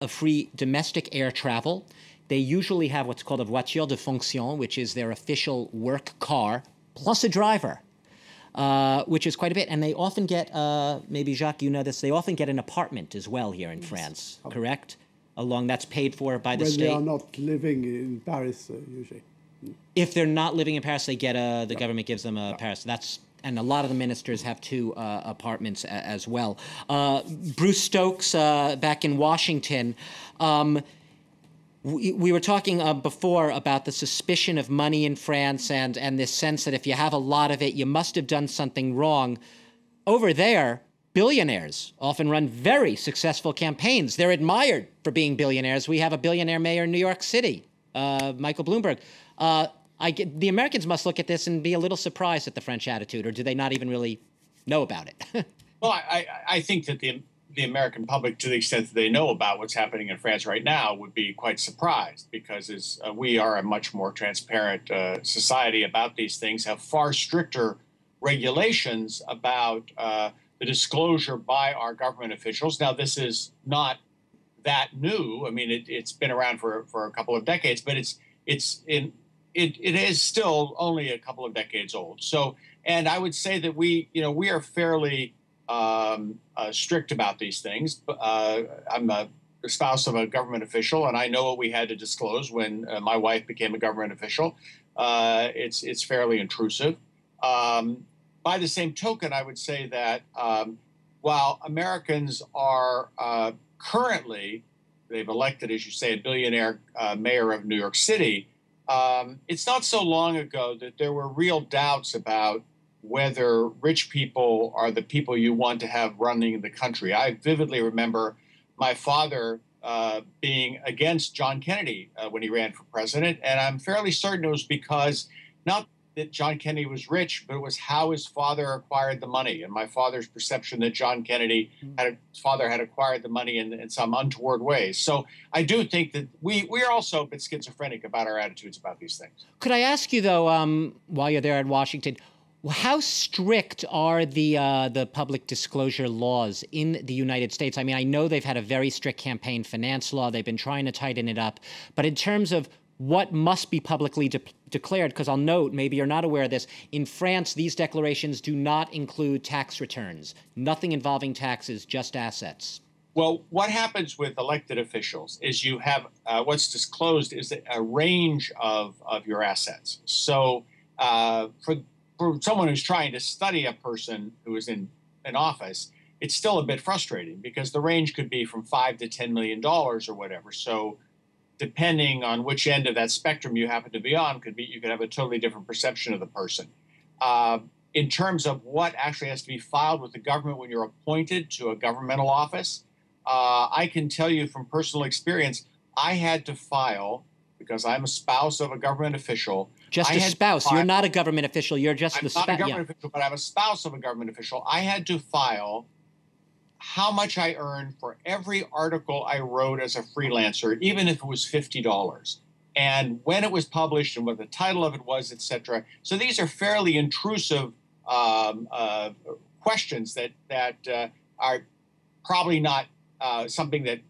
of free domestic air travel. They usually have what's called a voiture de fonction, which is their official work car, plus a driver, which is quite a bit. And they often get, maybe Jacques, you know this, they often get an apartment as well here in France, correct? That's paid for by the state. When they are not living in Paris, usually. If they're not living in Paris, they get the government gives them a Paris. And a lot of the ministers have two apartments as well. Bruce Stokes, back in Washington, we were talking before about the suspicion of money in France and this sense that if you have a lot of it, you must have done something wrong. Over there, billionaires often run very successful campaigns. They're admired for being billionaires. We have a billionaire mayor in New York City, Michael Bloomberg. The Americans must look at this and be a little surprised at the French attitude, or do they not even really know about it? Well, I think that the American public, to the extent that they know about what's happening in France right now, would be quite surprised, because we are a much more transparent society about these things, have far stricter regulations about the disclosure by our government officials. Now, this is not that new. I mean, it's been around for a couple of decades, but it is still only a couple of decades old. So, and I would say that we are fairly strict about these things. I'm a spouse of a government official, and I know what we had to disclose when my wife became a government official. It's fairly intrusive. By the same token, I would say that while Americans are currently, they've elected, as you say, a billionaire mayor of New York City, it's not so long ago that there were real doubts about whether rich people are the people you want to have running the country. I vividly remember my father being against John Kennedy when he ran for president, and I'm fairly certain it was because not that John Kennedy was rich, but it was how his father acquired the money, and my father's perception that John Kennedy, his father had acquired the money in some untoward ways. So I do think that we are also a bit schizophrenic about our attitudes about these things. Could I ask you, though, while you're there in Washington, how strict are the public disclosure laws in the United States? I mean, I know they've had a very strict campaign finance law. They've been trying to tighten it up. But in terms of what must be publicly declared, because I'll note, maybe you're not aware of this, in France, these declarations do not include tax returns. Nothing involving taxes, just assets. Well, what happens with elected officials is you have what's disclosed is a range of your assets. So for someone who's trying to study a person who is in an office, it's still a bit frustrating because the range could be from $5 to $10 million or whatever. So depending on which end of that spectrum you happen to be on, you could have a totally different perception of the person. In terms of what actually has to be filed with the government when you're appointed to a governmental office, I can tell you from personal experience, I had to file, because I'm a spouse of a government official. Just a spouse. You're not a government official. You're just the spouse. I'm not a government official, but I'm a spouse of a government official. I had to file how much I earned for every article I wrote as a freelancer, even if it was $50, and when it was published and what the title of it was, et cetera. So these are fairly intrusive questions that are probably not something that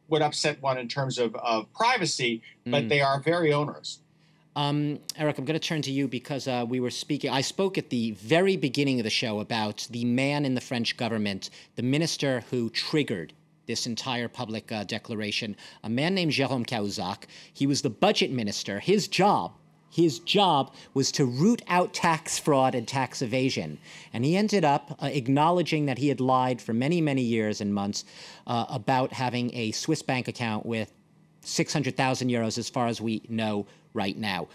would upset one in terms of privacy, but they are very onerous. Eric, I'm going to turn to you because I spoke at the very beginning of the show about the man in the French government, the minister who triggered this entire public declaration, a man named Jérôme Cahuzac. He was the budget minister. His job was to root out tax fraud and tax evasion. And he ended up acknowledging that he had lied for many, many years and months about having a Swiss bank account with 600,000 euros, as far as we know right now.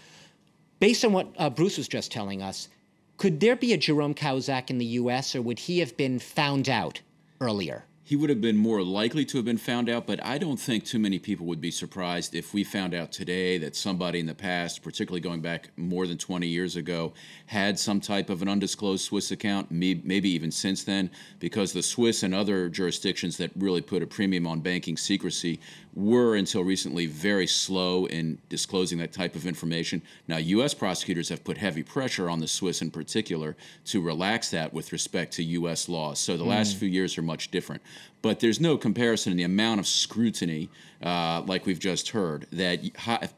Based on what Bruce was just telling us, could there be a Jérôme Cahuzac in the U.S., or would he have been found out earlier? He would have been more likely to have been found out, but I don't think too many people would be surprised if we found out today that somebody in the past, particularly going back more than 20 years ago, had some type of an undisclosed Swiss account, maybe even since then, because the Swiss and other jurisdictions that really put a premium on banking secrecy were, until recently, very slow in disclosing that type of information. Now, U.S. prosecutors have put heavy pressure on the Swiss in particular to relax that with respect to U.S. laws. So the last few years are much different. But there's no comparison in the amount of scrutiny, like we've just heard, that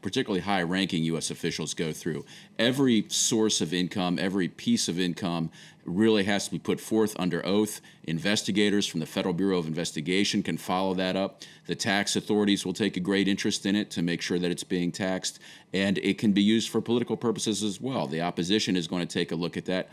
particularly high-ranking U.S. officials go through. Every source of income, every piece of income really has to be put forth under oath. Investigators from the Federal Bureau of Investigation can follow that up. The tax authorities will take a great interest in it to make sure that it's being taxed, and it can be used for political purposes as well. The opposition is going to take a look at that.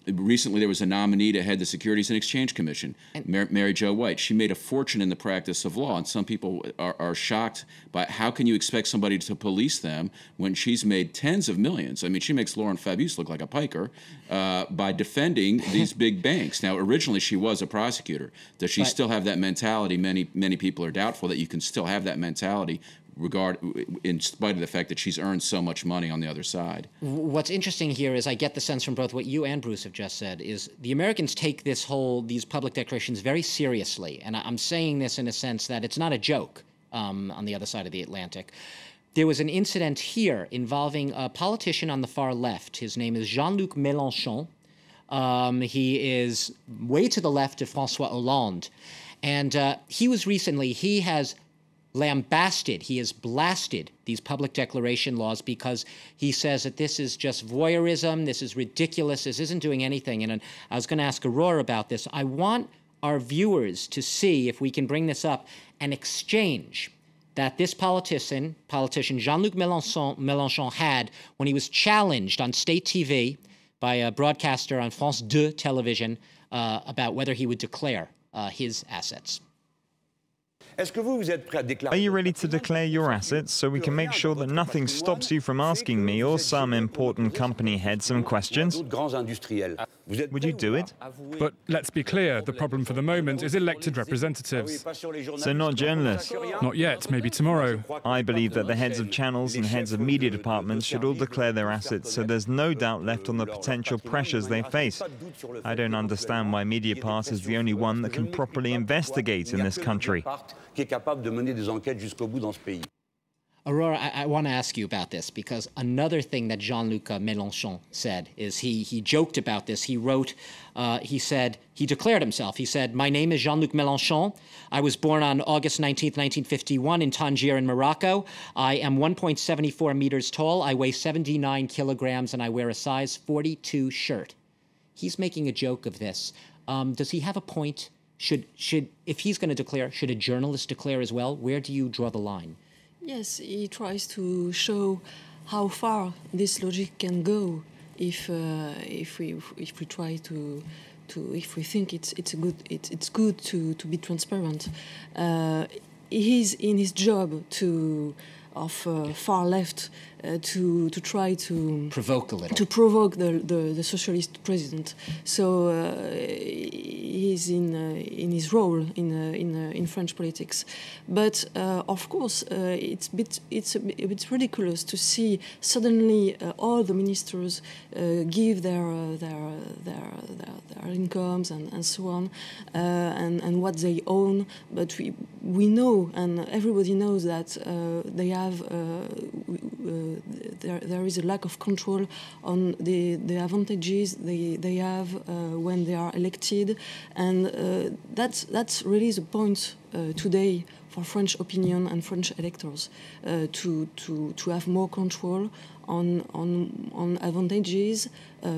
Recently, there was a nominee to head the Securities and Exchange Commission, Mary Jo White. She made a fortune in the practice of law, and some people are shocked by how can you expect somebody to police them when she's made tens of millions. I mean, she makes Laurent Fabius look like a piker by defending these big banks. Now, originally, she was a prosecutor. Does she still have that mentality? Many people are doubtful that you can still have that mentality in spite of the fact that she's earned so much money on the other side. What's interesting here is I get the sense from both what you and Bruce have just said is the Americans take these public declarations very seriously. And I'm saying this in a sense that it's not a joke on the other side of the Atlantic. There was an incident here involving a politician on the far left. His name is Jean-Luc Mélenchon. He is way to the left of François Hollande. And he has lambasted, he has blasted these public declaration laws because he says that this is just voyeurism, this is ridiculous, this isn't doing anything. And I was going to ask Aurore about this. I want our viewers to see, if we can bring this up, an exchange that this politician Jean-Luc Mélenchon had when he was challenged on state TV by a broadcaster on France 2 television about whether he would declare his assets. Are you ready to declare your assets so we can make sure that nothing stops you from asking me or some important company head some questions? Would you do it? But let's be clear, the problem for the moment is elected representatives. So not journalists? Not yet, maybe tomorrow. I believe that the heads of channels and heads of media departments should all declare their assets so there's no doubt left on the potential pressures they face. I don't understand why Mediapart is the only one that can properly investigate in this country. Aurore, I want to ask you about this because another thing that Jean-Luc Mélenchon said is he joked about this. He wrote, he declared himself. He said, "My name is Jean-Luc Mélenchon. I was born on August 19th, 1951 in Tangier in Morocco. I am 1.74 meters tall. I weigh 79 kilograms and I wear a size 42 shirt." He's making a joke of this. Does he have a point? If he's going to declare, should a journalist declare as well? Where do you draw the line? Yes, he tries to show how far this logic can go if we try to if we think it's good to be transparent. He's in his job of far left to try to provoke a little, to provoke the socialist president. So he's in his role in French politics. But of course, it's a bit ridiculous to see suddenly all the ministers give their incomes and so on and what they own. But we know, and everybody knows that they have. There is a lack of control on the advantages they have when they are elected, and that's really the point today for French opinion and French electors to have more control on advantages,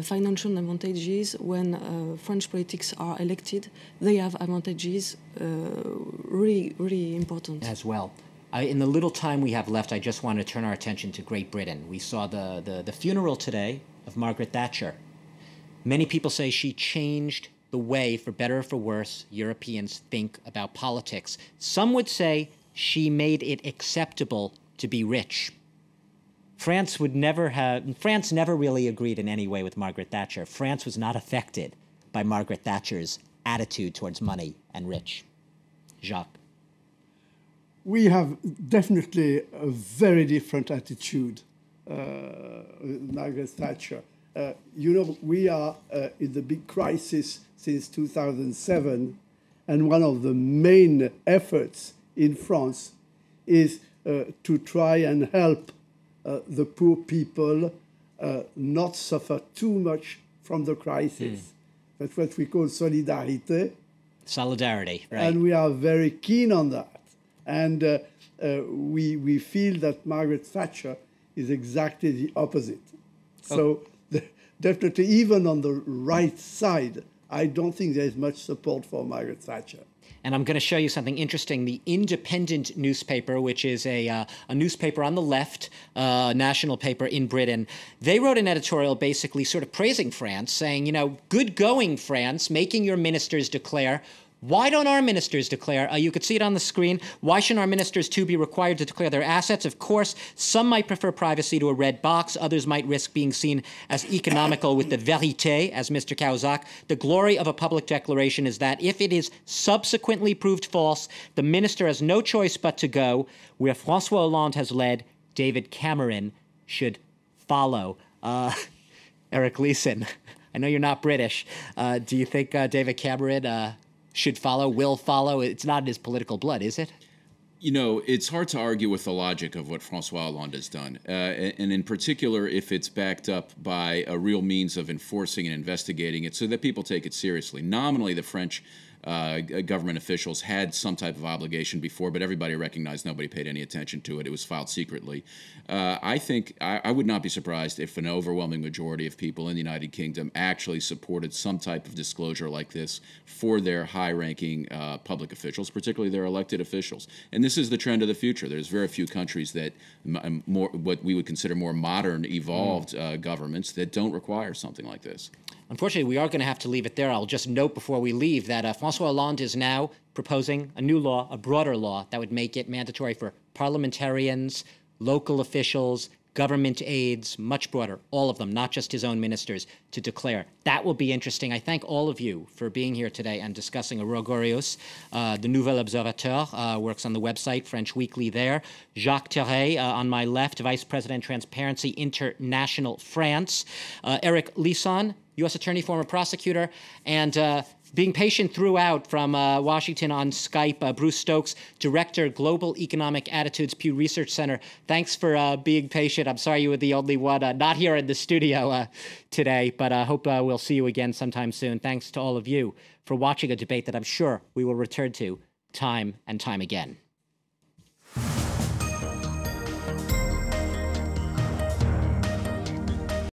financial advantages. When French politics are elected, they have advantages really important as well. In the little time we have left, I just want to turn our attention to Great Britain. We saw the funeral today of Margaret Thatcher. Many people say she changed the way, for better or for worse, Europeans think about politics. Some would say she made it acceptable to be rich. France never really agreed in any way with Margaret Thatcher. France was not affected by Margaret Thatcher's attitude towards money and rich. Jacques. We have definitely a very different attitude with Margaret Thatcher. We are in the big crisis since 2007, and one of the main efforts in France is to try and help the poor people not suffer too much from the crisis. That's what we call solidarité. Solidarity, right. And we are very keen on that. And we feel that Margaret Thatcher is exactly the opposite. So definitely, even on the right side, I don't think there is much support for Margaret Thatcher. And I'm going to show you something interesting. The Independent newspaper, which is a newspaper on the left, national paper in Britain, they wrote an editorial basically sort of praising France, saying, you know, good going, France, making your ministers declare. Why don't our ministers declare? You could see it on the screen. Why shouldn't our ministers, too, be required to declare their assets? Of course, some might prefer privacy to a red box. Others might risk being seen as economical with the vérité, as Mr. Cahuzac. The glory of a public declaration is that if it is subsequently proved false, the minister has no choice but to go. Where François Hollande has led, David Cameron should follow. Eric Lisann, I know you're not British. Do you think David Cameron should follow, will follow? It's not in his political blood, is it? You know, it's hard to argue with the logic of what François Hollande has done. And in particular, if it's backed up by a real means of enforcing and investigating it so that people take it seriously. Nominally, the French government officials had some type of obligation before, but everybody recognized nobody paid any attention to it. It was filed secretly. I think I would not be surprised if an overwhelming majority of people in the United Kingdom actually supported some type of disclosure like this for their high-ranking public officials, particularly their elected officials. And this is the trend of the future. There's very few countries that more what we would consider more modern, evolved governments that don't require something like this. Unfortunately, we are going to have to leave it there. I'll just note before we leave that François Hollande is now proposing a new law, a broader law, that would make it mandatory for parliamentarians, local officials, government aides, much broader, all of them, not just his own ministers, to declare. That will be interesting. I thank all of you for being here today and discussing Aurore Gorius. The Nouvel Observateur works on the website, French Weekly there. Jacques Terray, on my left, Vice President, Transparency International France. Eric Lisann, U.S. Attorney, former prosecutor, and being patient throughout from Washington on Skype, Bruce Stokes, Director, Global Economic Attitudes, Pew Research Center. Thanks for being patient. I'm sorry you were the only one not here in the studio today, but I hope we'll see you again sometime soon. Thanks to all of you for watching a debate that I'm sure we will return to time and time again.